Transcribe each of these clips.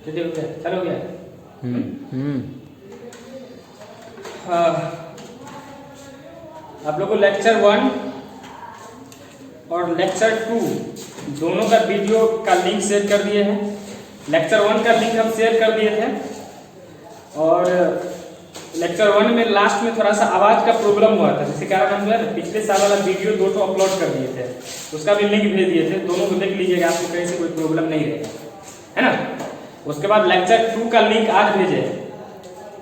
हो गया, चलो हो गया। आप लोग को लेक्चर 1 और लेक्चर 2 दोनों का वीडियो का लिंक शेयर कर दिए हैं। लेक्चर 1 का लिंक हम शेयर कर दिए थे और लेक्चर 1 में लास्ट में थोड़ा सा आवाज़ का प्रॉब्लम हुआ था, जिसके कारण हम जो है पिछले साल वाला वीडियो 2 अपलोड कर दिए थे, उसका भी लिंक भेज दिए थे। दोनों को देख लीजिएगा, आपको कहीं से कोई प्रॉब्लम नहीं रहेगा, है ना। उसके बाद लेक्चर 2 का लिंक आज भेजे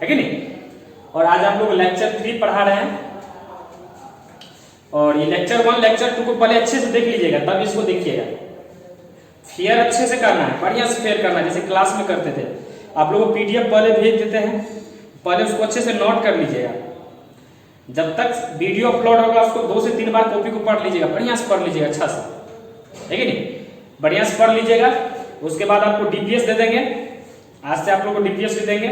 है कि नहीं। और आज आप लोग लेक्चर 3 पढ़ा रहे हैं और ये लेक्चर 1 लेक्चर 2 को पहले अच्छे से देख लीजिएगा, तब इसको देखिएगा। फेयर अच्छे से करना है, बढ़िया से फेयर करना है, जैसे क्लास में करते थे। आप लोग को पीडीएफ पहले भेज देते हैं, पहले उसको अच्छे से नोट कर लीजिएगा। जब तक वीडियो अपलोड होगा उसको 2 से 3 बार कॉपी को पढ़ लीजिएगा, बढ़िया से पढ़ लीजिएगा, अच्छा से, है कि नहीं। बढ़िया से पढ़ लीजिएगा। उसके बाद आपको डीपीएस दे देंगे, आज से आप लोग को डीपीएस दे देंगे,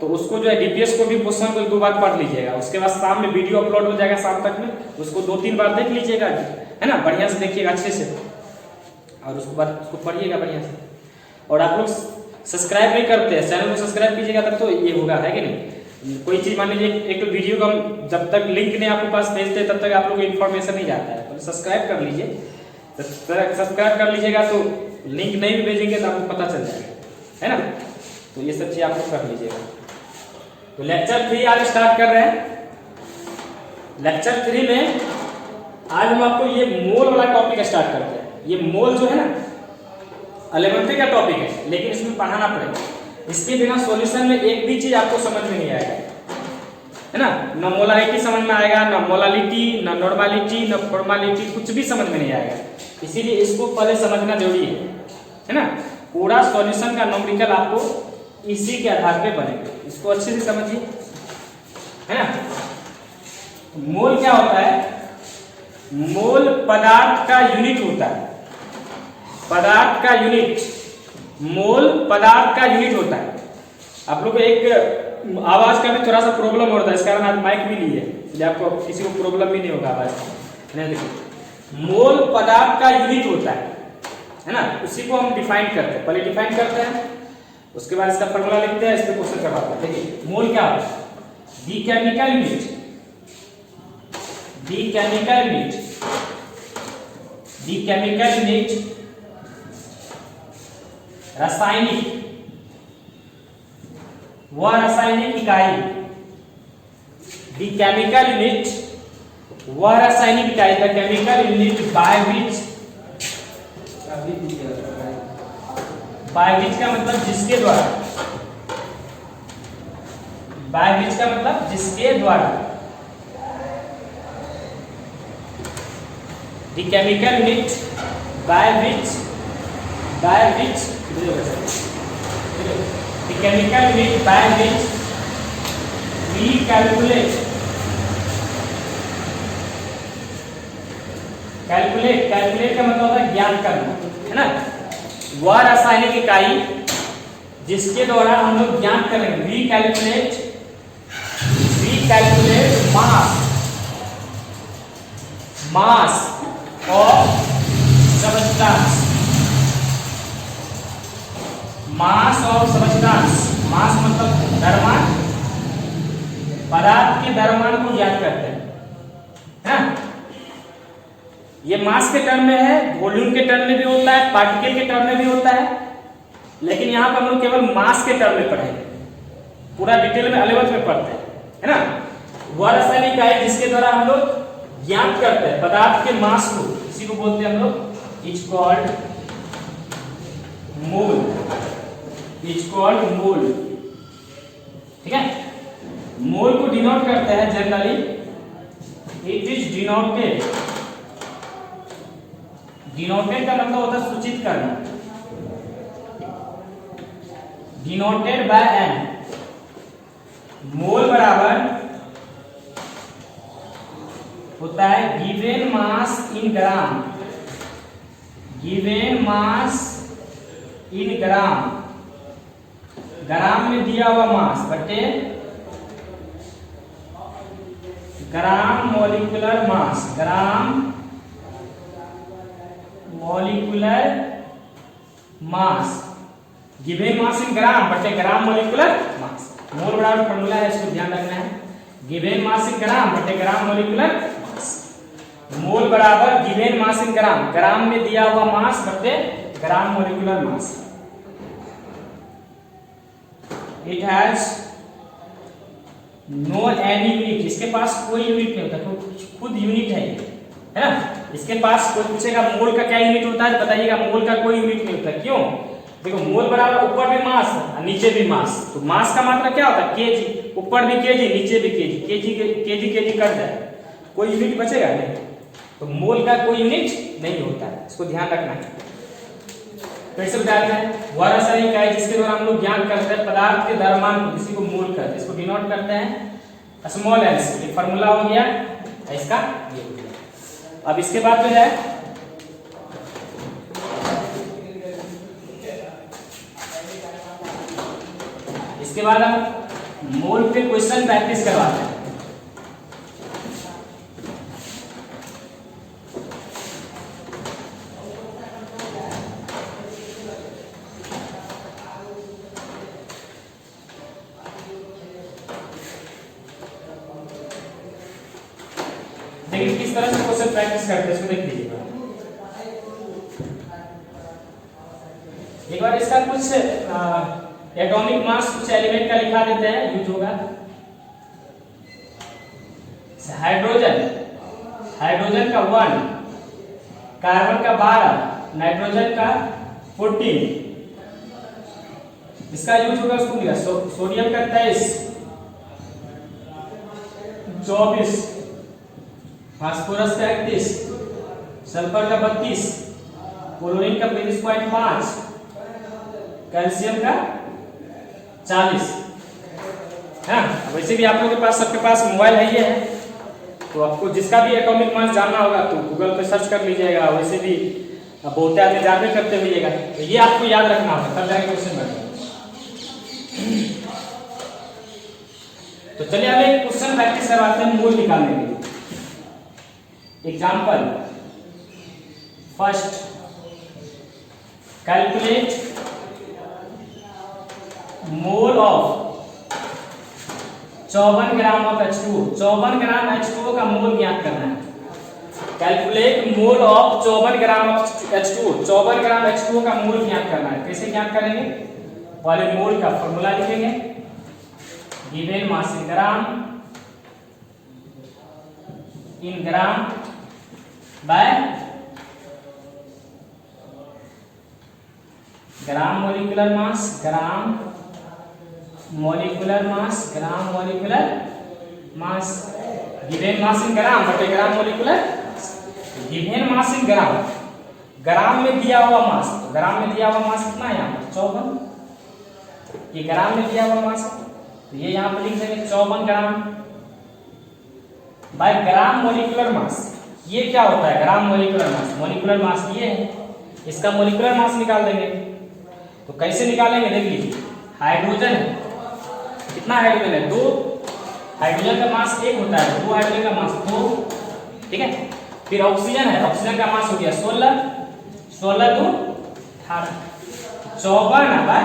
तो उसको जो है डीपीएस को भी क्वेश्चन को 2 बार पढ़ लीजिएगा। उसके बाद शाम में वीडियो अपलोड हो जाएगा, शाम तक में उसको 2-3 बार देख लीजिएगा, है ना। बढ़िया से देखिएगा अच्छे से, और उसके बाद उसको पढ़िएगा बढ़िया से। और आप लोग सब्सक्राइब नहीं करते हैं, चैनल को सब्सक्राइब कीजिएगा, तब तो ये होगा, है कि नहीं। कोई चीज़ मान लीजिए एक तो वीडियो का हम जब तक लिंक नहीं आपके पास भेजते तब तक आप लोग को इन्फॉर्मेशन नहीं जाता है। तो सब्सक्राइब कर लीजिए, सब्सक्राइब कर लीजिएगा तो लिंक नहीं भी भेजेंगे तो आपको पता चल जाएगा, है ना। तो ये सब चीज़ आप लोग कर लीजिएगा। तो लेक्चर 3 आज स्टार्ट कर रहे हैं। लेक्चर 3 में आज हम आपको ये मोल वाला टॉपिक स्टार्ट करते हैं। ये मोल जो है ना 11वीं का टॉपिक है, लेकिन इसमें पढ़ाना पड़ेगा। इसके बिना सॉल्यूशन में एक भी चीज आपको समझ में नहीं आएगा, है ना। न मोलारिटी समझ में आएगा, न मोलालिटी, न नॉर्मालिटी, न फॉर्मालिटी, कुछ भी समझ में नहीं आएगा। इसीलिए इसको पहले समझना जरूरी है ना। पूरा सॉल्यूशन का न्यूमेरिकल आपको इसी के आधार पे बनेगा, इसको अच्छे से समझिए, है ना। मोल क्या होता है? मोल पदार्थ का यूनिट होता है, पदार्थ का यूनिट। मोल पदार्थ का यूनिट होता है। आप लोग को एक आवाज का भी थोड़ा सा प्रॉब्लम होता है, इस कारण आप माइक भी लिए, इसलिए आपको किसी को प्रॉब्लम भी नहीं होगा आवाज। मोल पदार्थ का यूनिट होता है ना। उसी को हम डिफाइन करते हैं, पहले डिफाइन करते हैं, उसके बाद इसका फॉर्मूला लिखते हैं, इस पे क्वेश्चन करवाते हैं। देखिए मोल क्या होता है? The chemical unit, the chemical unit, the chemical unit रासायनिक, वह रासायनिक इकाई। दी केमिकल यूनिट, वह रासायनिक इकाई, the chemical unit by which, by which का मतलब जिसके द्वारा, बाय विच का मतलब जिसके द्वारा, the chemical unit by which, by which the chemical unit by which we calculate, calculate, calculate का मतलब होता है ज्ञात करना, है ना। वह रासायनिक इकाई जिसके द्वारा हम लोग ज्ञात करेंगे। we calculate mass, mass of substance, mass of substance. Mass मतलब द्रव्यमान, पदार्थ के द्रव्यमान को ज्ञात करते हैं, है ना। ये मास के टर्म में है, वॉल्यूम के टर्म में भी होता है, पार्टिकल के टर्म में भी होता है, लेकिन यहाँ पर हम लोग केवल मास के टर्म में पढ़ेंगे, पूरा डिटेल में 11th में पढ़ते हैं, है ना। वह रासायनिक इकाई जिसके द्वारा हम लोग ज्ञात करते हैं पदार्थ के मास को, इसी को बोलते हैं हम लोग is called mole, is called mole, ठीक है। मोल को डिनोट करते हैं generally, it is denoted, denoted का मतलब होता है सूचित करना, डिनोटेड बाय एन। मोल बराबर होता है given mass in gram, given mass in ग्राम, ग्राम में दिया हुआ मास बटे gram molecular mass, gram molecular mass given mass in gram बटे ग्राम मोलिकुलर मास। मोल बराबर फॉर्मूला है, इसको ध्यान रखना है। गिवन मास इन ग्राम बटे ग्राम मोलिकुलर मास। मोल बराबर गिवन मास इन ग्राम, ग्राम में दिया हुआ मास बटे gram molecular mass. It has no any unit, इसके पास कोई यूनिट नहीं होता, तो खुद यूनिट है ये, है ना। इसके पास कोई पूछेगा मोल का क्या यूनिट होता है, बताइएगा मोल का कोई यूनिट नहीं होता। क्यों? देखो मोल बराबर ऊपर भी मास और नीचे भी मास, तो मास का मात्रा क्या होता है केजी, ऊपर भी केजी नीचे भी केजी, केजी कट जाए, कोई यूनिट बचेगा नहीं। तो मोल का कोई यूनिट नहीं होता है, इसको ध्यान रखना है। फिर से बताते हैं, वह रासायनिक इकाई जिसके द्वारा हम लोग ज्ञात करते हैं पदार्थ के द्रव्यमान को, इसी को मोल कहते हैं, इसको डिनोट करते हैं स्मॉल एल से। ये फार्मूला हो गया इसका, ये हो गया। अब इसके बाद जो है इसके बाद हम मोल पे क्वेश्चन प्रैक्टिस करवाते हैं। देखिए किस तरह से क्वेश्चन प्रैक्टिस करते हैं, इसको देख लीजिएगा। एक बार इसका कुछ एटॉमिक मास कुछ एलिमेंट का लिखा देते हैं, यूज होगा। हाइड्रोजन का 1, कार्बन का 12, नाइट्रोजन का 14, इसका यूज होगा। उसको लिखा सोडियम का 23, 24, फास्फोरस का 31, सल्फर का 32, क्लोरीन का 22.5, कैल्शियम का 40। हाँ, वैसे भी आप लोगों के पास सबके पास मोबाइल है ये है, तो आपको जिसका भी एटॉमिक मास जानना होगा तो गूगल पे सर्च कर लीजिएगा। वैसे भी बहुत आदमी जानते करते हुईएगा, तो ये आपको याद रखना होगा, तब जाके क्वेश्चन बनेगा। तो चलिए अब एक क्वेश्चन प्रैक्टिस करवाते हैं मोल निकालने के लिए। Example first, calculate mole of 54 gram of H2O। 54 gram H2O का मोल ज्ञात करना है। Calculate mole of 54 gram of H2O। 54 gram H2O का मोल ज्ञात करना है। कैसे ज्ञात करेंगे? पहले मोल का फॉर्मूला लिखेंगे, given mass in gram by gram molecular mass, gram molecular mass, given mass in gram बटे gram molecular. Given mass in ग्राम, ग्राम में दिया हुआ मास, ग्राम में दिया हुआ मास कितना है यहाँ पर 54, ये ग्राम में दिया हुआ मास है, तो ये यहाँ पर लिख देंगे 54 ग्राम बाय ग्राम मोलिकुलर मास। ये क्या होता है ग्राम मोलिकुलर मास? मोलिकुलर मास ये है, इसका मोलिकुलर मास निकाल देंगे। तो कैसे निकालेंगे देख लीजिए। हाइड्रोजन है, कितना हाइड्रोजन है? 2। हाइड्रोजन का मास 1 होता है, 2 हाइड्रोजन का मास 2, ठीक है। फिर ऑक्सीजन है, ऑक्सीजन का मास हो गया 16, 16 2 18, 54 ना बाय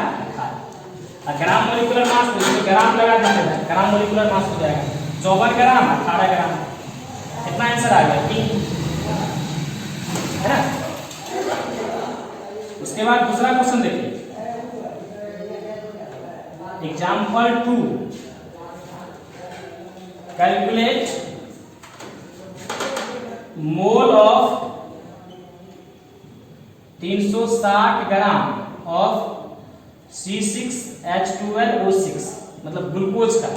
18। ग्राम मोलिकुलर मास तो ग्राम लगा देंगे, ग्राम मोलिकुलर मास हो जाएगा 54 ग्राम 18 ग्राम। कितना आंसर आ गया? 3, है ना। उसके बाद दूसरा क्वेश्चन देखिए। Example 2, calculate mole of 360 gram of C6H12O6, मतलब ग्लूकोज का।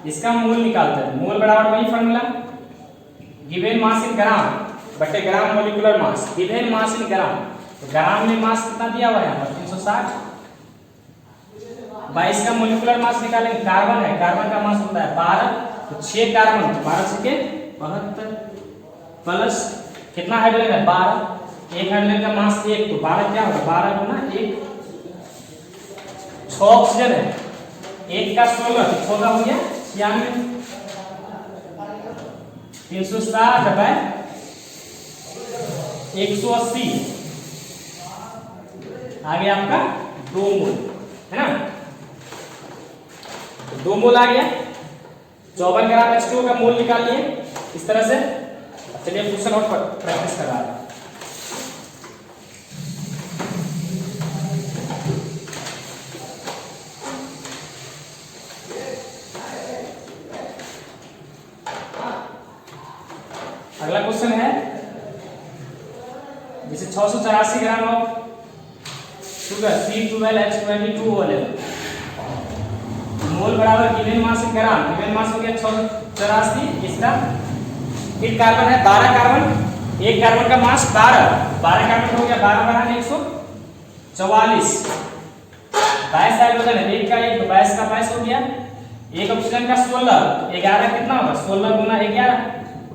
इसका मोल निकालते हैं। मोल बराबर वही formula, given mass in gram बटे gram molecular mass. Given mass in ग्राम, तो ग्राम में मास कितना दिया हुआ है यहाँ पर 360, 22 का मोलिकुलर मास निकालेंगे। कार्बन है, कार्बन का मास होता है 12, तो 6 कार्बन 12 से 72 प्लस कितना हाइड्रोजन है 12, एक हाइड्रोजन का मास 1, तो 12 क्या होगा 12 गुना 1, 6 ऑक्सीजन है, 1 का 16, तो 6 का हो गया 96, 360 बाय 180 आ गया आपका 2 मोल, है ना। तो 2 मोल आ गया। 54 ग्राम H2O का मोल निकाल लिए इस तरह से। चलिए क्वेश्चन और प्रैक्टिस करा रहे हैं। अगला क्वेश्चन है, जैसे 684 ग्राम ऑफ शुगर C12H22 मोल बराबर given mass in gram. Given mass हो गया 684, इसका फिर कार्बन है 12 कार्बन, एक कार्बन का मास 12 कार्बन हो गया 12 बराबर 144। 22 हाइड्रोजन है, एक का एक 22 का 22 हो गया। एक ऑक्सीजन का 16, 11 कितना होगा 16 गुना 11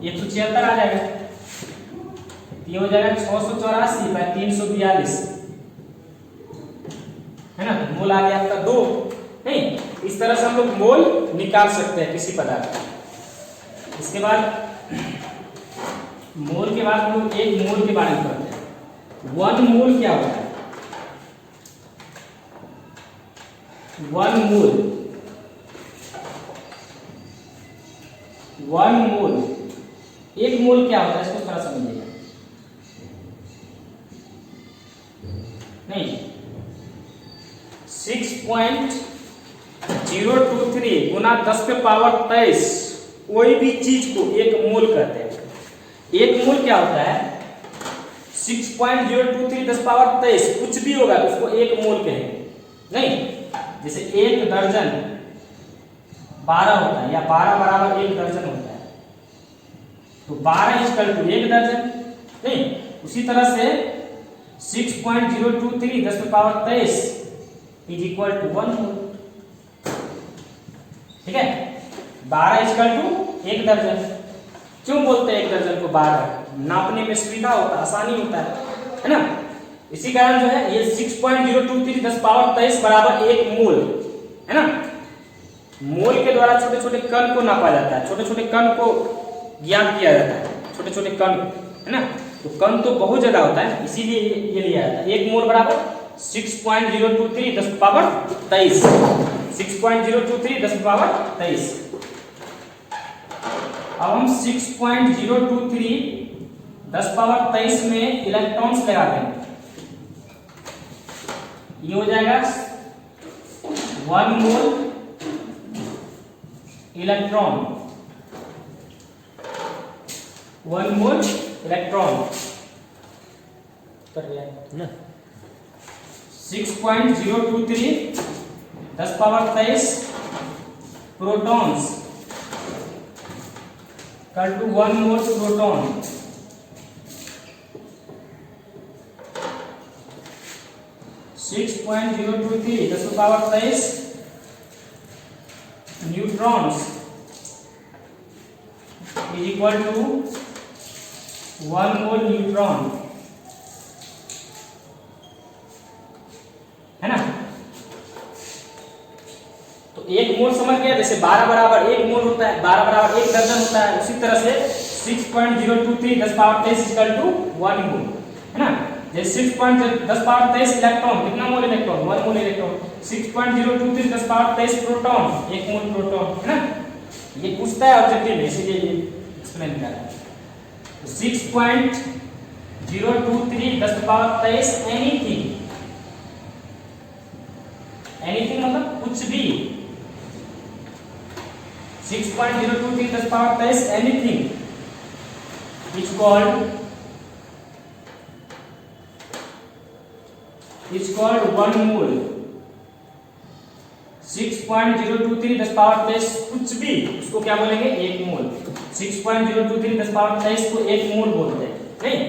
176 आ जाएगा। ये हो जाएगा 684 बाय 342, है ना। मोल आ गया आपका 2। नहीं, इस तरह से हम लोग मोल निकाल सकते हैं किसी पदार्थ का। इसके बाद मोल के बाद हम लोग एक मोल के बारे में पढ़ते हैं। 1 मोल क्या होता है? 1 मोल 1 मोल, एक मोल क्या होता है इसको थोड़ा समझिएगा। नहीं, 6.023 गुना 10 पे पावर 23, कोई भी चीज को एक मोल कहते हैं। एक मोल क्या होता है? 6.023 10 पावर 23, कुछ भी होगा तो उसको एक मोल कहेंगे। नहीं, जैसे एक दर्जन 12 होता है, या 12 बराबर एक दर्जन होता है, तो 12 इक्वल टू एक दर्जन। नहीं, उसी तरह से 6.023 10 पे पावर 23 इज इक्वल टू 1 मोल। ठीक है, 12 इक्वल टू एक दर्जन। क्यों बोलते हैं एक दर्जन को 12? नापने में सुविधा होता है, आसानी होता है ना। इसी कारण जो है ये 6.023 10 पावर 23 बराबर एक मोल, है ना। मोल के द्वारा छोटे छोटे कण को नापा जाता है, छोटे छोटे कण को ज्ञात किया जाता है, छोटे छोटे कण, है ना। तो कण तो बहुत ज्यादा होता है, इसीलिए ये लिया जाता है। एक मोल बराबर 6.023 10 पावर 23, 6.023 10 पावर 23। अब हम 6.023 10 पावर 23 में इलेक्ट्रॉन्स लगाते हैं। ये हो जाएगा 1 मोल इलेक्ट्रॉन, 1 मोल इलेक्ट्रॉन कर लिया ना। 6.023 10 power 23 protons equal to 1 mole proton. 6.023 10 power 23 neutrons is equal to 1 mole neutron, है ना। तो एक मोल समझ गया, जैसे 12 बराबर एक मोल होता है, 12 बराबर एक दर्जन होता है, उसी तरह से 6.023 10 पावर 23 इक्वल टू 1 मोल, है ना। जैसे 6.10 पावर 23 इलेक्ट्रॉन, कितना मोल इलेक्ट्रॉन? 1 मोल electron. 6.023 10 power 23 proton, 1 mole proton, है ना। ये पूछता है ऑब्जेक्टिव में, इसीलिए ये एक्सप्लेन कर रहा है। 6.023 10 पावर 23 एनीथिंग, एनीथिंग मतलब कुछ भी। 6.023 10 power 23 anything is called 1 mole. 6.023 10 power 23 कुछ भी, उसको क्या बोलेंगे? 1 मोल। 6.023 10 पावर 23 को 1 मोल बोलते हैं। नहीं,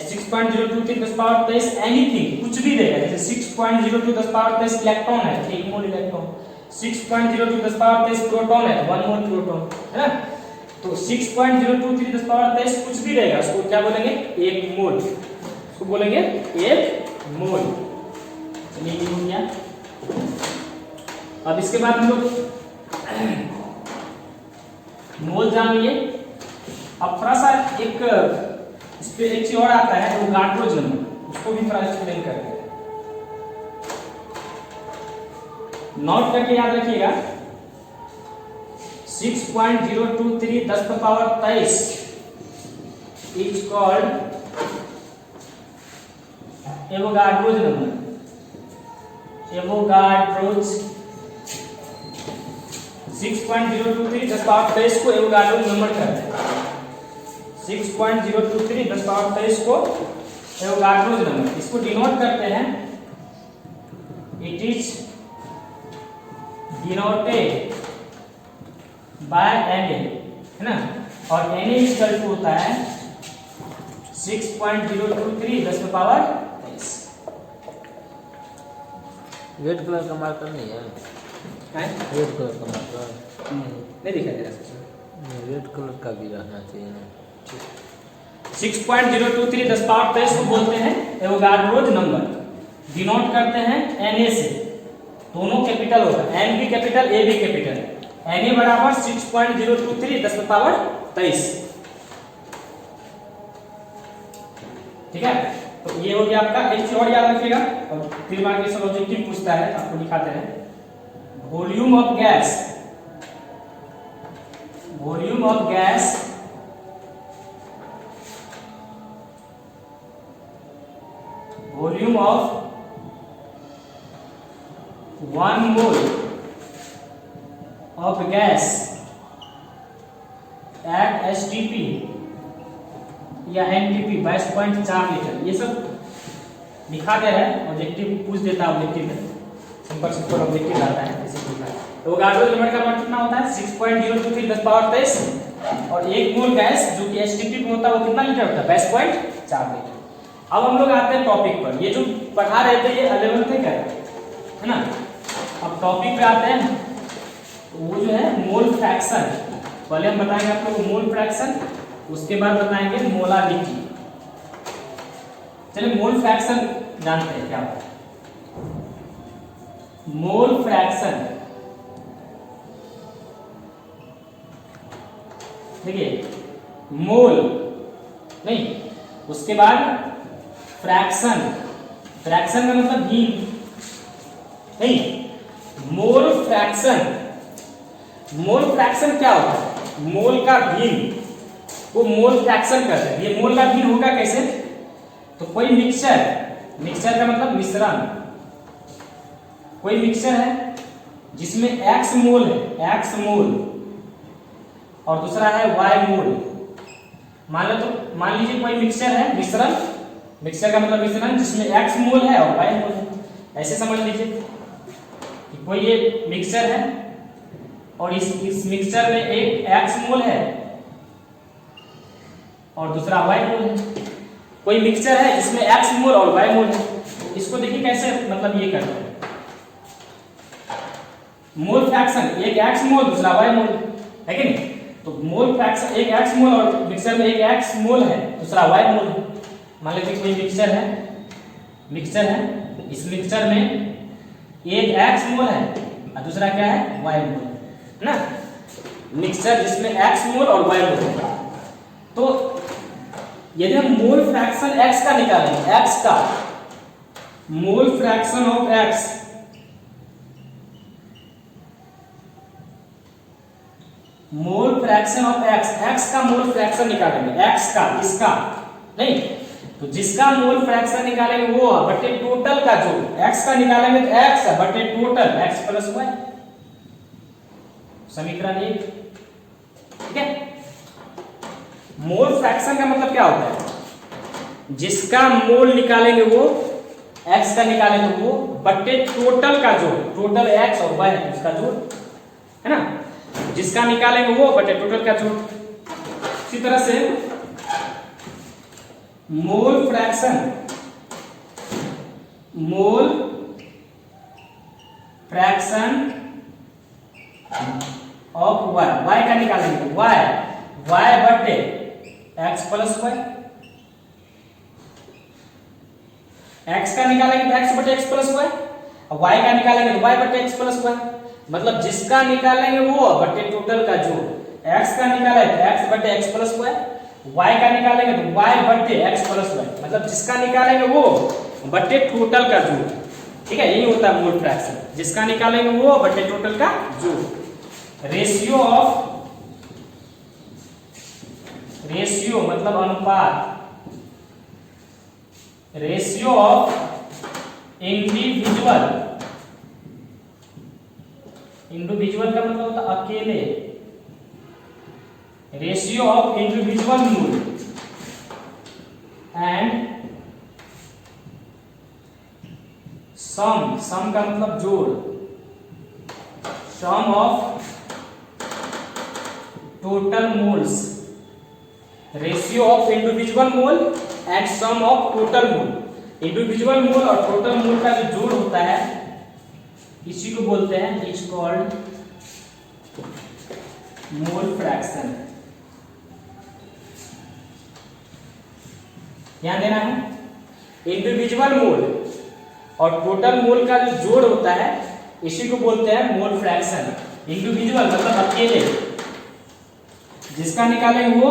6.023 10 पावर 23 एनीथिंग, कुछ भी देगा। जैसे 6.02 10 पावर 23 इलेक्ट्रॉन है, 1 मोल इलेक्ट्रॉन। 6.02 10 पावर 23 प्रोटॉन है, 1 मोल प्रोटॉन, है ना। तो 6.023 10 पावर 23 कुछ भी रहेगा, उसको क्या बोलेंगे? 1 मोल, उसको बोलेंगे 1 मोल। चलिए ये हो गया। अब इसके बाद हम लोग मोल जान लिए। अब थोड़ा सा एक इस पे एक चीज और आता है, वो गाड्रोज नंबर, उसको भी थोड़ा एक्सप्लेन करते हैं। नोट करके याद रखिएगा 6.023 10 का power 23 is called Avogadro's number. Avogadro's 6.023 10 power 23 को एवोगाड्रोज नंबर कहते हैं। 6.023 10 पावर 23 को एवोगाड्रोज नंबर, इसको डिनोट करते हैं, it is denoted by Na, है ना। और Na इक्वल टू होता है 6.023 10 का पावर 23। रेड कलर का मार्कर नहीं है? रेड कलर का मार्कर नहीं दिखाई दे रहा। रेड कलर का भी रहना चाहिए ना। 6.023 10 पावर 23 को बोलते हैं एवोगाड्रोज नंबर, डिनोट करते हैं Na से, दोनों कैपिटल होगा, N भी कैपिटल A भी कैपिटल। Na बराबर 6.023 10 पावर 23। ठीक है, तो ये हो गया आपका। एक चीज और याद रखिएगा, और 3 मार्क के ऑब्जेक्टिव पूछता है, आपको दिखाते हैं। Volume of gas, volume of gas volume of 1 mole of gas at STP या NTP 22.4 लीटर। ये सब लिखा गया है, ऑब्जेक्टिव पूछ देता है, ऑब्जेक्टिव में सिंपल ऑब्जेक्टिव आता है, जैसे लिखा है। तो एवोगाड्रो नंबर का मान कितना होता है 6.023 10 पावर 23, और 1 मोल गैस जो कि STP में होता है वो कितना लीटर होता है 22.4 लीटर। अब हम लोग आते हैं टॉपिक पर। ये जो पढ़ा रहे थे ये 11th है क्या, है ना। अब टॉपिक पे आते हैं, तो वो जो है मोल फ्रैक्शन, पहले हम बताएंगे आप लोग मोल फ्रैक्शन, उसके बाद बताएंगे मोलारिटी। चलिए मोल फ्रैक्शन जानते हैं क्या होता है। मोल फ्रैक्शन देखिए, मोल नहीं, उसके बाद फ्रैक्शन, फ्रैक्शन का मतलब भिन्न नहीं, मोल फ्रैक्शन। मोल फ्रैक्शन क्या होता है, मोल का भिन्न को मोल फ्रैक्शन कहते हैं। ये मोल का भिन्न होगा कैसे, तो कोई मिक्सचर, मिक्सचर का मतलब मिश्रण, कोई मिक्सचर है जिसमें x मोल है, x मोल, और दूसरा है y मोल। मान लीजिए कोई मिक्सचर है, मिश्रण, मिक्सचर का मतलब मिश्रण जिसमें x मोल है और y मोल है। ऐसे समझ लीजिए कि कोई ये मिक्सचर है और इस मिक्सचर में एक x मोल है और दूसरा y मोल है। कोई मिक्सचर है जिसमें x मोल और y मोल है। इसको देखिए कैसे मतलब ये करते हैं, मोल फ्रैक्शन, एक x मोल दूसरा y मोल है कि नहीं। तो मोल फ्रैक्शन एक x मोल और मिक्सचर में एक x मोल है दूसरा y मोल है। मान लीजिए कोई मिक्सचर है, इस मिक्सचर में एक x मोल है और दूसरा क्या है y मोल है ना। मिक्सचर जिसमें x मोल और y मोल है। तो यदि हम मोल फ्रैक्शन x का निकालेंगे, x का मोल fraction of x, mole fraction of x, x का मोल फ्रैक्शन निकालेंगे, x का, इसका नहीं, तो जिसका मोल फ्रैक्शन निकालेंगे वो बटे टोटल का जो x का निकालेंगे तो x बटे टोटल x प्लस y, समीकरण 1। ठीक है, मोल फ्रैक्शन का मतलब क्या होता है, जिसका मोल निकालेंगे वो x का निकालेंगे वो बटे टोटल का जो, टोटल x और y है उसका जोड़, है ना। जिसका निकालेंगे वो बटे टोटल का जोड़। इसी तरह से मोल फ्रैक्शन ऑफ y, y का निकालेंगे y बटे x प्लस y, x का निकालेंगे तो x बटे x प्लस y, और y का निकालेंगे तो y बटे x प्लस y। मतलब जिसका निकालेंगे वो बटे टोटल का जोड़, x का निकालेंगे तो x बटे x प्लस y, y का निकालेंगे तो y बटे x प्लस y। मतलब जिसका निकालेंगे वो बटे टोटल का जोड़, ठीक है, यही होता है मोल फ्रैक्शन, जिसका निकालेंगे वो बटे टोटल का जोड़। रेशियो मतलब अनुपात, रेशियो ऑफ इंडिविजुअल का मतलब होता है अकेले, ratio of individual mole and sum का मतलब जोड़, sum of total moles, ratio of individual mole and sum of total mole. Individual mole और टोटल मोल का जो जोड़ होता है इसी को बोलते हैं, इट्स कॉल्ड मोल फ्रैक्शन। ध्यान देना है, इंडिविजुअल मोल और टोटल मोल का जो जोड़ होता है इसी को बोलते हैं मोल फ्रैक्शन। इंडिविजुअल मतलब अकेले, जिसका निकालेंगे वो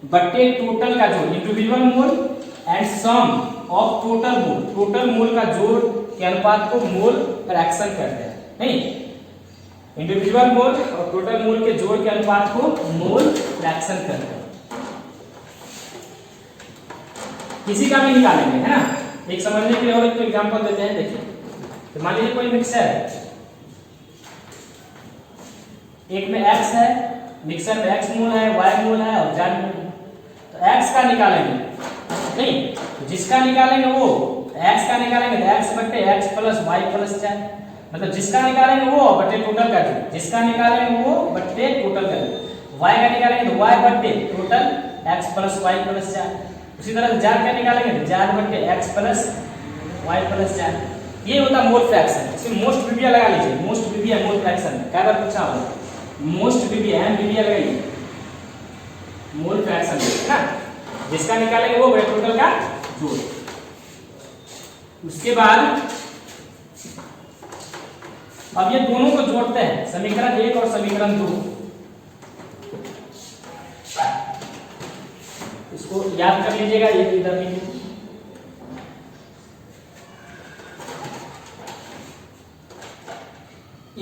बट्टे टोटल का जोड़, individual mole and sum of total mole, total mole का जोड़ के अनुपात को मोल फ्रैक्शन कहते हैं। नहीं, इंडिविजुअल मोल और टोटल मोल के जोड़ के अनुपात को मोल फ्रैक्शन कहते हैं। किसी का भी निकालेंगे, है ना। एक समझने के लिए और एक एग्जांपल देते हैं, देखिए। तो मान लीजिए कोई मिक्सर है, एक में x है, मिक्सर में x मोल है, y मोल है और z मोल है। तो x का निकालेंगे, नहीं तो जिसका निकालेंगे वो x का निकालेंगे तो x बटे x plus y plus z, मतलब जिसका निकालेंगे वो बटे टोटल का जोड़, जिसका निकालेंगे वो बटे टोटल का जोड़। y का निकालेंगे तो y बटे total x plus y plus z। उसी तरह से z का निकालेंगे तो z बटे x plus y plus z। ये होता है मोल फ्रैक्शन। इसमें मोस्ट बीबीए लगा लीजिए, मोस्ट बीबीए मोल फ्रैक्शन क्या बार पूछा होगा, मोस्ट बीबीए एम बीबीए लगाइए, मोल फ्रैक्शन है ना, जिसका निकालेंगे वो बटे टोटल का जोड़। उसके बाद अब ये दोनों को जोड़ते हैं, समीकरण 1 और समीकरण 2। इसको याद कर लीजिएगा, ये इधर लिखिए।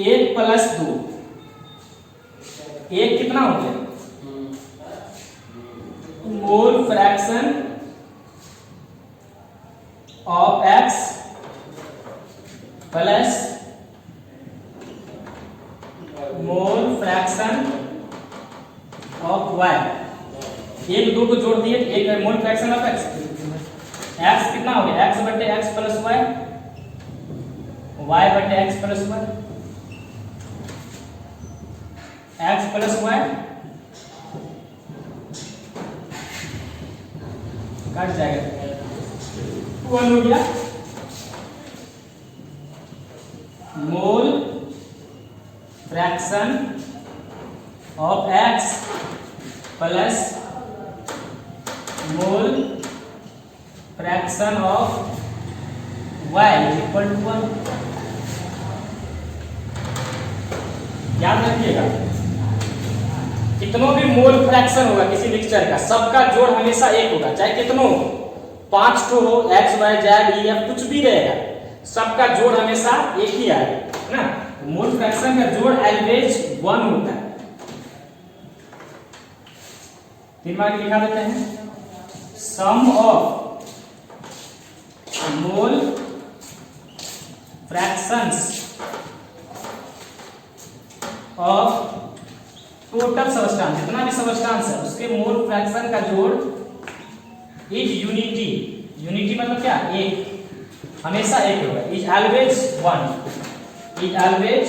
एक प्लस 2, एक कितना हो गया, mole fraction of x plus mole fraction of y। एक दो को जोड़ दिए, एक mole fraction of x, x कितना हो गया, x बटे x प्लस y, y बटे x plus y, x plus y कट जाएगा, 1 हो गया। Mole fraction of x plus mole fraction of y equal to 1। याद रखिएगा, कितनों भी मोल फ्रैक्शन होगा किसी मिक्सचर का, सबका जोड़ हमेशा एक होगा, चाहे कितनों 5 ठो हो, x y z e f कुछ भी रहेगा, सबका जोड़ हमेशा एक ही आएगा, है ना। मोल फ्रैक्शन का जोड़ ऑलवेज 1 होता है। 3 बार लिखा देते हैं, sum of mole fractions of total substance, जितना भी सबस्टांस है उसके मोल फ्रैक्शन का जोड़ इज यूनिटी। यूनिटी मतलब क्या, एक, हमेशा एक होगा, इज ऑलवेज 1, इज ऑलवेज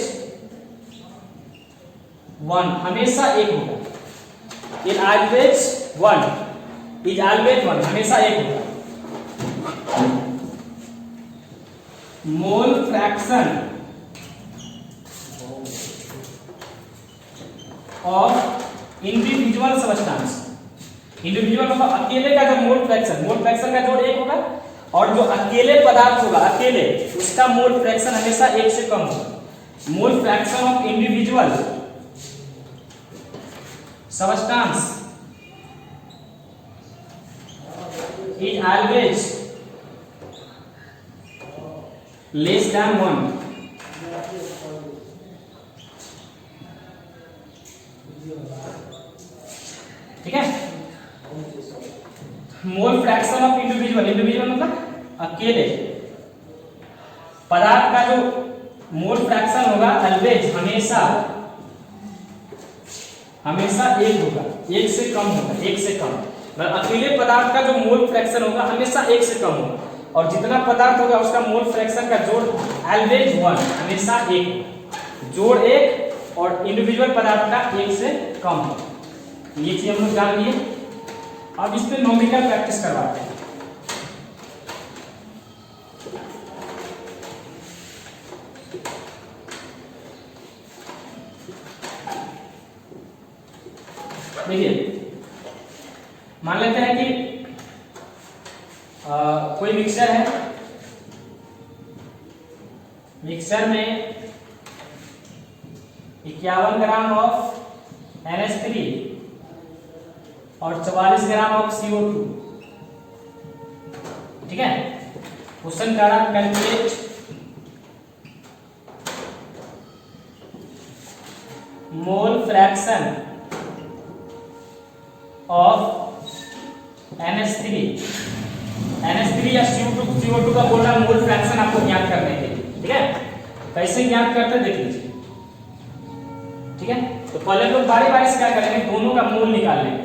1, हमेशा एक होगा, इज ऑलवेज 1, इज ऑलवेज 1, हमेशा एक होगा। मोल fraction of individual substance, individual मतलब अकेले का जो मोल फ्रैक्शन का जोड़ एक होगा, और जो अकेले पदार्थ होगा अकेले, उसका मोल फ्रैक्शन हमेशा एक से कम होगा। मोल fraction of individual substance is always less than 1। ठीक है। मोल फ्रैक्शन ऑफ इंडिविजुअल, इंडिविजुअल मतलब अकेले पदार्थ का जो मोल फ्रैक्शन होगा ऑलवेज हमेशा एक होगा, एक से कम होगा, एक से कम। मतलब अकेले पदार्थ का जो मोल फ्रैक्शन होगा हमेशा एक से कम होगा, और जितना पदार्थ होगा उसका मोल फ्रैक्शन का जोड़ ऑलवेज 1, हमेशा एक, जोड़ एक और इंडिविजुअल पदार्थ का एक से कम हो। ये चीज हम लोग जान लिए। अब इस पे नॉमिकल प्रैक्टिस करवाते हैं। देखिए, मान लेते हैं कि कोई मिक्सचर है, मिक्सचर में 51 ग्राम ऑफ NH3 और 44 ग्राम ऑफ CO2। ठीक है। क्वेश्चन कह रहा है calculate mole fraction of NH3 या CO2 का बोल रहा मोल फ्रैक्शन आपको ज्ञात करने के लिए। ठीक है, कैसे ज्ञात करते देख लीजिए। ठीक है, तो पहले लोग बारी बारी से क्या करेंगे, दोनों का मोल निकाल लेंगे,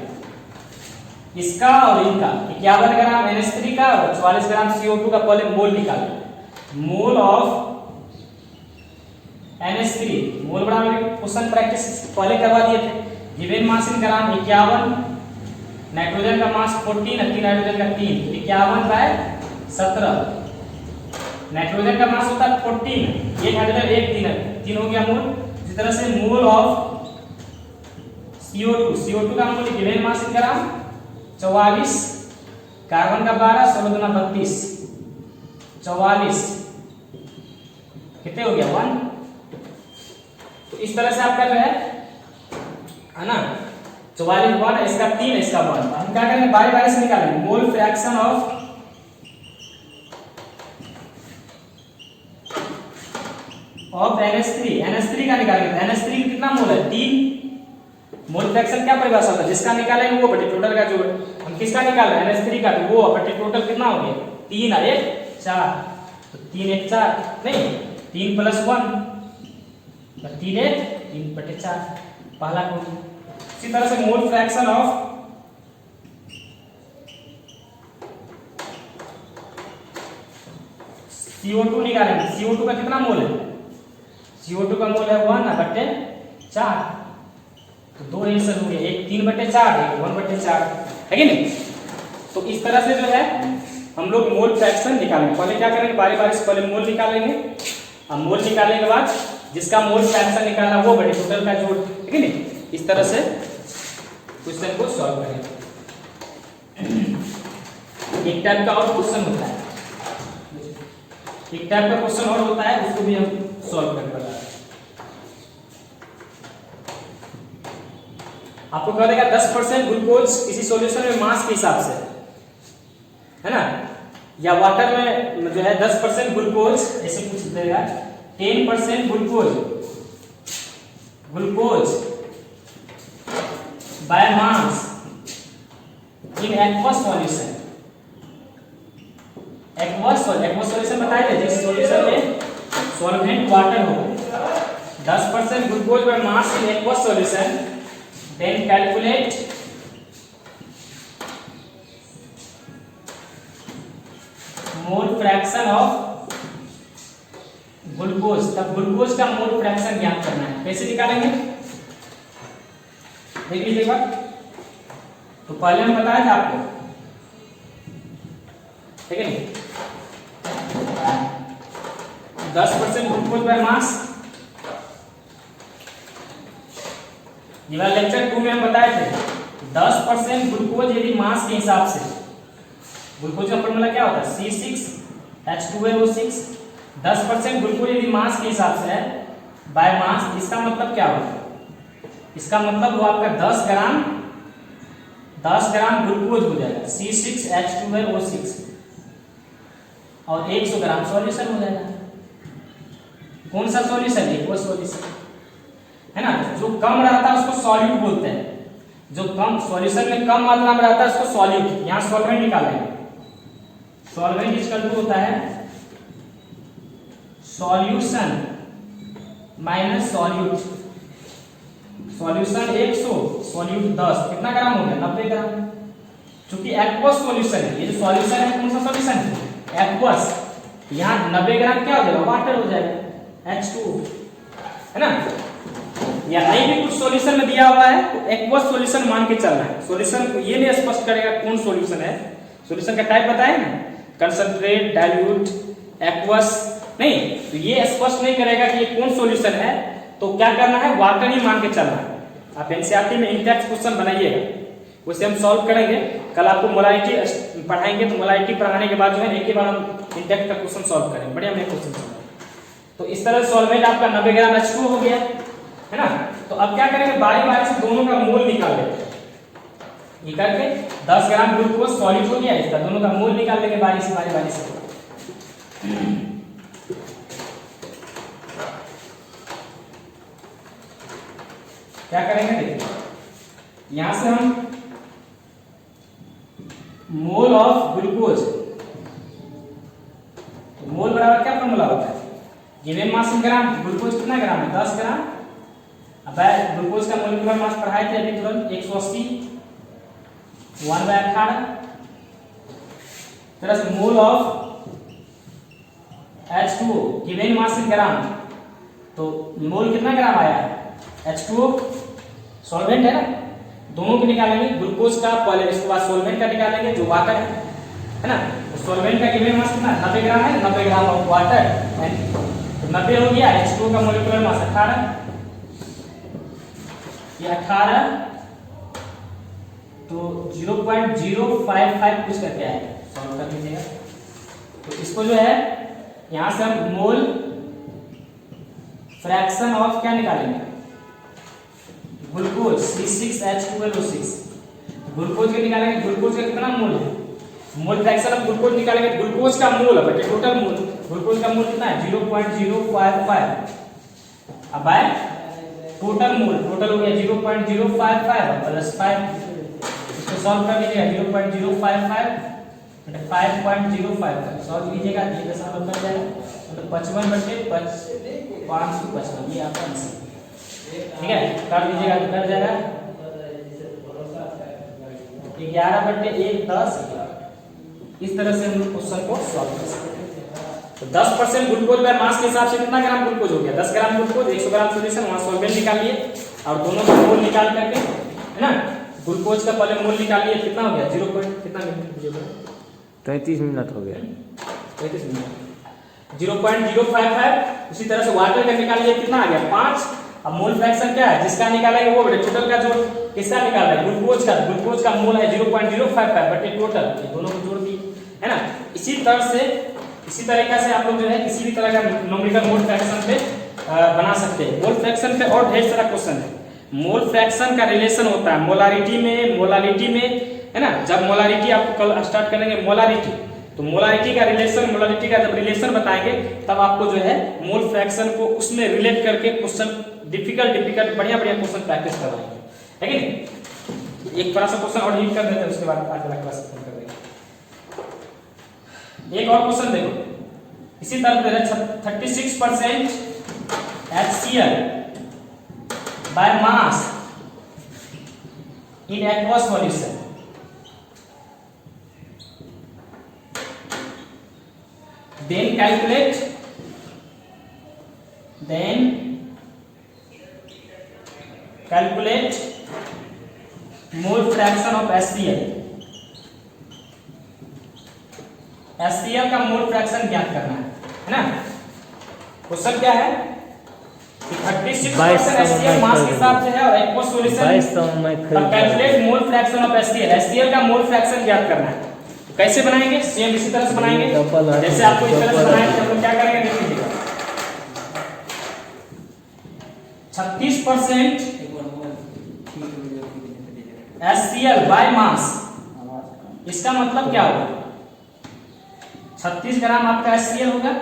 इसका और इनका। 51 ग्राम NH3 का और 44 ग्राम CO2 का पहले मोल निकाल। मोल ऑफ NH3, मोल बराबर क्वेश्चन प्रैक्टिस पहले करवा दिए थे। Given mass in gram 51, nitrogen का मास 14 और नाइट्रोजन का 3, 51/17। नाइट्रोजन का मास होता है 14, एक हाइड्रोजन एक 3 हो गया मोल। इसी तरह से मोल ऑफ CO2 का मोल given mass in gram 44, carbon का 12, 16 दूना 32, 44 कितने हो गया 1। तो इस तरह से आप कर रहे हैं ना, 44 1, इसका 3, इसका 1। हम क्या करेंगे, बारी बारी से निकालेंगे मोल फ्रैक्शन ऑफ NH3 का निकालेंगे। NH3 कितना मोल है 3। मोल फ्रैक्शन क्या परिभाषा होता है, जिसका निकालेंगे वो बटे टोटल का जोड़। हम किसका निकाल रहे हैं NH3 का, तो वो बटे टोटल कितना हो गया 3 और 1 4, तो 3 1 4 नहीं 3 + 1 3 1 3 बटे 4 पहला को। इसी तरह से मोल फ्रैक्शन ऑफ CO2 निकालेंगे। CO2 का कितना मोल है, CO2 का मोल है 1/4, तो 2 आंसर हो गया, एक 3/4, एक 1/4 है कि नहीं। तो इस तरह से जो है हम लोग मोल फ्रैक्शन निकालेंगे। पहले क्या करेंगे, बारी बारी से पहले मोल निकालेंगे, और मोल निकालने के बाद जिसका मोल फ्रैक्शन निकालना वो बड़े टोटल का जोड़, है कि नहीं। इस तरह से क्वेश्चन को सॉल्व करेंगे। एक टाइप का और क्वेश्चन होता है, एक टाइप का क्वेश्चन और होता है, उसको भी हम सॉल्व करके बताते हैं। आपको कह देगा 10% ग्लूकोज किसी सॉल्यूशन में मास के हिसाब से, है ना, या वाटर में जो है 10% ग्लूकोज, ऐसे कुछ देगा 10% glucose by mass in aqueous solution. Aqueous solution बताया था, जिस सॉल्यूशन में सॉल्वेंट वाटर हो। 10% glucose by mass in aqueous solution, then calculate mole fraction of glucose. तब ग्लूकोज का मोल फ्रैक्शन ज्ञात करना है, कैसे निकालेंगे देख लीजिए एक बार। तो पहले हम बताया था आपको, ठीक है नहीं, 10% ग्लूकोज बाय मास। ये वाला लेक्चर 2 में हम बताए थे 10% ग्लूकोज यदि मास के हिसाब से, ग्लूकोज का फॉर्मूला क्या होता है C6H12O6। 10% ग्लूकोज यदि मास के हिसाब से है बाय मास, इसका मतलब क्या होगा, इसका मतलब वो आपका 10 ग्राम ग्लूकोज हो जाएगा C6H12O6 और 100 ग्राम सॉल्यूशन हो जाएगा। कौन सा सॉल्यूशन? एक्वस सॉल्यूशन, है ना। जो कम रहता है उसको सॉल्यूट बोलते हैं, जो कम सॉल्यूशन में कम मात्रा में रहता है उसको सॉल्यूट। यहां सॉल्वेंट निकालेंगे, सॉल्वेंट इक्वल टू होता है solution minus solute. Solution 100, solute 10, कितना ग्राम हो गया? 90 ग्राम। चूंकि एक्वस सॉल्यूशन है, ये जो सॉल्यूशन है कौन सा सॉल्यूशन है? एक्वस। यहाँ 90 ग्राम क्या हो जाएगा? वाटर हो जाएगा, H2, है ना। या नहीं भी कुछ सॉल्यूशन में दिया हुआ है तो एक्वस सॉल्यूशन मान के चलना है। सॉल्यूशन को ये नहीं स्पष्ट करेगा कौन सॉल्यूशन है, सॉल्यूशन का टाइप बताया ना, कंसंट्रेट, डाइल्यूट, एक्वस, नहीं तो ये स्पष्ट नहीं करेगा कि ये कौन सॉल्यूशन है, तो क्या करना है? वाटर ही मान के चलना है। आप एनसीईआरटी में इंटेक्स क्वेश्चन बनाइएगा, उसे हम सॉल्व करेंगे। कल आपको मोलारिटी पढ़ाएंगे तो मोलारिटी पढ़ाने के बाद जो है एक ही बार हम इंटेक्स का क्वेश्चन सॉल्व करेंगे, बढ़िया हमने क्वेश्चन सॉल्व। तो इस तरह सॉल्वेंट आपका 90 ग्राम H2 हो गया, है ना। तो अब क्या करेंगे? बारी बारी से दोनों का मोल निकाल लेते हैं। ये करके 10 ग्राम ग्लूकोज सॉलिड हो गया, इसका दोनों का मोल निकाल लेंगे बारी से। क्या करेंगे? देखिए यहां से हम मोल ऑफ ग्लूकोज, तो मोल बराबर क्या फॉर्मूला होता है? Given mass in gram, glucose कितना ग्राम है? 10 ग्राम। अब ग्लूकोज का मोलिकुलर मास पढ़ाए थे अभी तुरंत, 180 1/18। तरह से mole of H2O given mass in ग्राम, तो मोल कितना ग्राम आया? H2O सॉल्वेंट है ना, दोनों को निकालेंगे। ग्लूकोज का पहले, इसके बाद सॉल्वेंट का निकालेंगे जो वाटर है ना। तो सॉल्वेंट का गिवन मास कितना? 90 ग्राम है, 90 ग्राम ऑफ वाटर, 90 हो गया। H2O का मोलिकुलर मास 18, ये 18 तो 0.055 कुछ करके आएगा, सॉल्व कर लीजिएगा। तो इसको जो है यहां से हम मोल फ्रैक्शन ऑफ क्या निकालेंगे? ग्लूकोज C6H12O6, ग्लूकोज के निकालेंगे। ग्लूकोज का कितना मोल है? मोल फ्रैक्शन ऑफ ग्लूकोज निकालेंगे। ग्लूकोज का मोल है बेटे, टोटल मोल, ग्लूकोज का मोल कितना है? 0.055। अब आए टोटल मोल, टोटल हो गया 0.055 प्लस 5, इसको सॉल्व कर लीजिएगा। 0.055 5.055 सॉल्व कीजिएगा, ये कैसा बन जाएगा? तो 55/555, ये आपका आंसर, ठीक है। कर लीजिएगा, कर जाएगा 11/1 10। इस तरह से हम क्वेश्चन को सॉल्व कर सकते हैं। तो 10% ग्लूकोज बाय मास के हिसाब से कितना ग्राम ग्लूकोज हो गया? 10 ग्राम ग्लूकोज, 100 ग्राम सॉल्यूशन, वहां सॉल्वेंट निकाल लिए और दोनों का मोल निकाल करके, है ना। ग्लूकोज का पहले मोल निकाल लिए, कितना हो गया? 0 कितना मिनट? 33 मिनट हो गया, 33 मिनट। 0.055। उसी तरह से वाटर का निकाल लिए, कितना आ गया? 5। अब मोल फ्रैक्शन क्या है जिसका निकालेंगे? वो बेटे टोटल का जो किसका निकाल रहे हैं? ग्लूकोज का। ग्लूकोज का मोल है 0.055 बटे टोटल, ये दोनों को जोड़ दिए, है ना। इसी तरह से, इसी तरीके से आप लोग जो है किसी भी तरह का न्यूमेरिकल मोल फ्रैक्शन पे बना सकते हैं। मोल फ्रैक्शन पे और ढेर सारा क्वेश्चन है। मोल फ्रैक्शन का रिलेशन होता है मोलारिटी में, मोलालिटी में, है ना। जब मोलारिटी आपको कल स्टार्ट करेंगे मोलारिटी, तो मोलारिटी का रिलेशन, मोलालिटी का जब रिलेशन बताएंगे तब आपको जो है मोल फ्रैक्शन को उसमें रिलेट करके क्वेश्चन डिफिकल्ट बढ़िया क्वेश्चन प्रैक्टिस करवाएंगे, है कि नहीं। एक बड़ा सा क्वेश्चन और लीड कर देते हैं, उसके बाद आज वाला क्लास खत्म कर देंगे। एक और क्वेश्चन देखो, इसी तरह दे रहा है 36% HCl by mass in aqueous solution, then calculate mole fraction of HCl। HCl का मोल फ्रैक्शन ज्ञात करना है ना। क्वेश्चन क्या है कि 36% HCl मास के हिसाब से है और aqueous solution, calculate mole fraction of HCl। HCl का मोल फ्रैक्शन ज्ञात करना है। तो कैसे बनाएंगे? सेम इसी तरह से बनाएंगे जैसे आपको इस तरह से बनाया था। हम लोग क्या करेंगे देख लीजिएगा। 36% HCl बाय मास, इसका मतलब क्या होगा? 36 ग्राम आपका HCl होगा,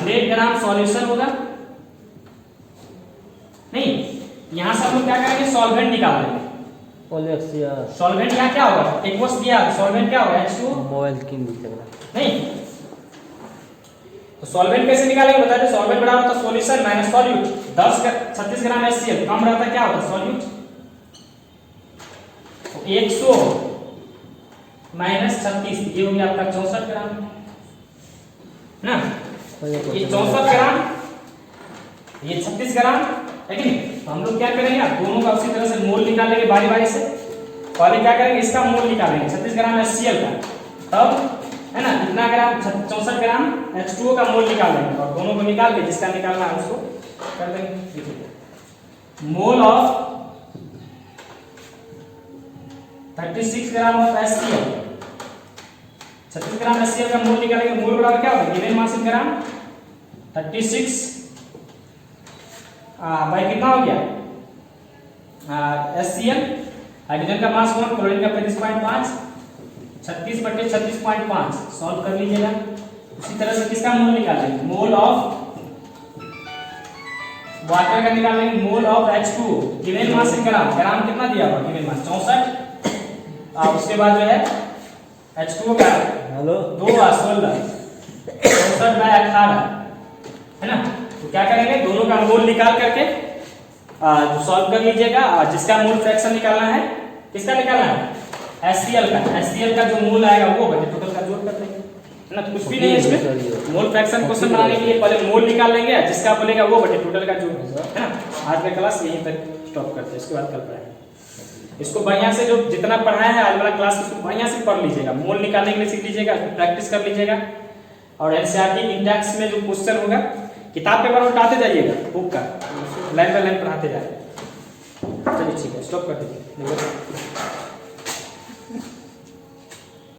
100 ग्राम सॉल्यूशन होगा, नहीं यहां से हम लोग क्या करेंगे, सॉल्वेंट निकाल लेंगे। सॉल्वेंट यहाँ क्या होगा, एक्वस दिया, सॉल्वेंट क्या होगा H2O, मोबाइल स्क्रीन दिखेगा नहीं तो सॉल्वेंट कैसे निकालेंगे बताते, सॉल्वेंट बराबर होता सॉल्यूशन माइनस सॉल्यूट। 36 ग्राम HCl कम रहता क्या होता सॉल्यूट, 100 माइनस 36 ये हो गया आपका 64 ग्राम ना, ये 64 ग्राम ये 36 ग्राम है कि नहीं। तो हम लोग क्या करेंगे, आप दोनों का उसी तरह से मोल निकालेंगे बारी बारी से। पहले क्या करेंगे, इसका मोल निकालेंगे 36 ग्राम HCl का, तब है ना इतना ग्राम 64 ग्राम H2O का मोल निकाल लेंगे, और दोनों को निकाल के जिसका निकालना है उसको कर देंगे। Mole of 36 gram of HCl, 36 gram HCl का मोल निकालेंगे, मोल बराबर क्या होगा, गिवन मास इन ग्राम 36 भाई कितना हो गया HCl, हाइड्रोजन का मास 1, क्लोरीन का 35.5, 36/36.5 सॉल्व कर लीजिएगा। उसी तरह से किसका मोल निकालेंगे, मोल ऑफ वाटर का निकालेंगे, mole of H2O, given mass in ग्राम, ग्राम कितना दिया हुआ गिवन मास 64, उसके बाद जो है H2O का 2 और 16 64/18 है ना। तो क्या करेंगे, दोनों का मोल निकाल करके सॉल्व कर लीजिएगा, और जिसका मोल फ्रैक्शन निकालना है, किसका निकालना है HCl का, HCl का जो मोल आएगा वो बटे टोटल का जोड़ कर देंगे है ना। तो कुछ भी नहीं है इसमें, मोल फ्रैक्शन क्वेश्चन बनाने के लिए पहले मोल निकाल लेंगे, जिसका बोलेगा वो बटे टोटल का जोड़ है ना। आज का क्लास यहीं तक स्टॉप करते हैं, इसके बाद कल पढ़ाएंगे। इसको बढ़िया से जो जितना पढ़ाया है आज वाला क्लास उसको बढ़िया से पढ़ लीजिएगा, मोल निकालने के लिए सीख लीजिएगा, प्रैक्टिस कर लीजिएगा, और NCERT इंडेक्स में जो क्वेश्चन होगा किताब पेपर उठाते जाइएगा, बुक का लाइन बाय लाइन पढ़ाते जाइए। चलिए ठीक है, स्टॉप कर दीजिए।